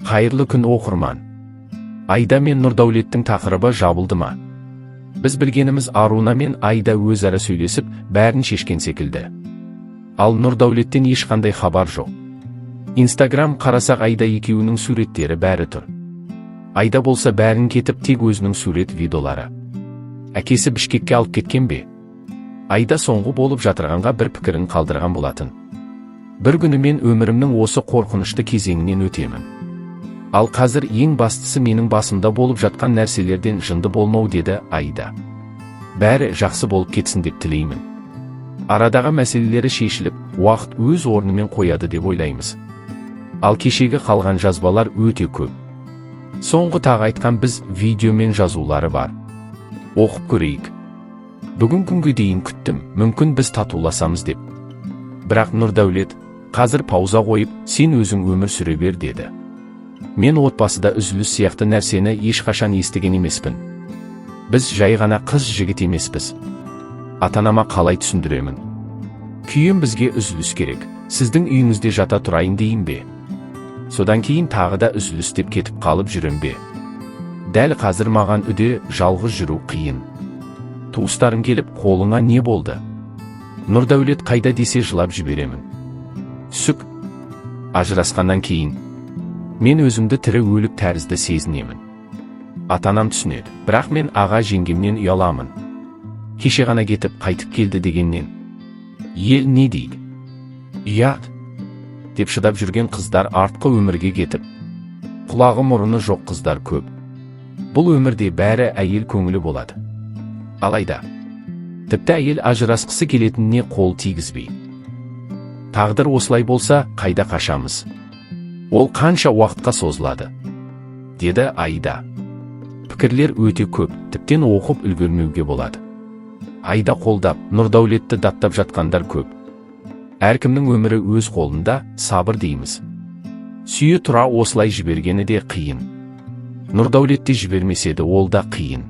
Қайырлы күн оқырман. Айда мен Нұрдәулеттің тақырыбы жабылды ма? Біз білгеніміз Аруна мен Айда өзара сөйлесіп, бәрін шешкен секілді. Ал Нұрдәулеттен ешқандай хабар жоқ. Инстаграм қарасақ Айда екеуінің суреттері бәрі тұр. Айда болса бәрін кетіп, тек өзінің сурет видеолары. Әкесі Бішкекке алып кеткен бе? Айда соңғы болып жатырғанға бір пікірін қалдырған болатын. Бір күні мен өмірімнің осы қорқынышты кезеңінен өтемін. Ал қазір ең бастысы менің басымда болып жатқан нәрселерден жынды болмау, деді Айда. Бәрі жақсы болып кетсін деп тілеймін. Арадағы мәселелері шешіліп, уақыт өз орнымен қояды деп ойлаймыз. Ал кешегі қалған жазбалар өте көп. Соңғы тағы айтқан біз видео мен жазулары бар. Оқып көрейік. Бүгін күнге дейін күттім, мүмкін біз татуласамыз деп. Бірақ Нұрдәулет, қазір пауза қойып, сен өзің өмір сүре бер, деді. Мен отбасыда үзіліс сияқты нәрсені ешқашан естіген емеспін. Біз жай ғана қыз жігіт емеспіз. Ата-анама қалай түсіндіремін? Күйім бізге үзіліс керек, сіздің үйіңізде жата тұрайын дейін бе? Содан кейін тағы да үзіліс деп кетіп қалып жүрем бе? Дәл қазір маған үйде жалғыз жүру қиын. Туыстарым келіп, қолыңа не болды? Нұрдәулет қайда десе жылап жіберемін. Сүк. Ажырасқаннан кейін мен өзімді тірі өлік тәрізді сезінемін. Ата-анам түсінеді, бірақ мен аға жеңгемнен ұяламын. Кеше ғана кетіп қайтып келді дегеннен. Ел не дейді? Ұят деп шыдап жүрген қыздар артқы өмірге кетіп, құлағы мұрыны жоқ қыздар көп. Бұл өмірде бәрі әйел көңілі болады. Алайда тіпті әйел ажырасқысы келетініне қол тигізбей. Тағдыр осылай болса, қайда қашамыз? Ол қанша уақытқа созылады? Деді Айда. Пікірлер өте көп, тіптен оқып үлгермеуге болады. Айда қолдап, Нұрдәулетті даттап жатқандар көп. Әркімнің өмірі өз қолында, сабыр дейміз. Сүйе тұра осылай жібергені де қиын. Нұрдәулетті жібермеседі, ол да қиын.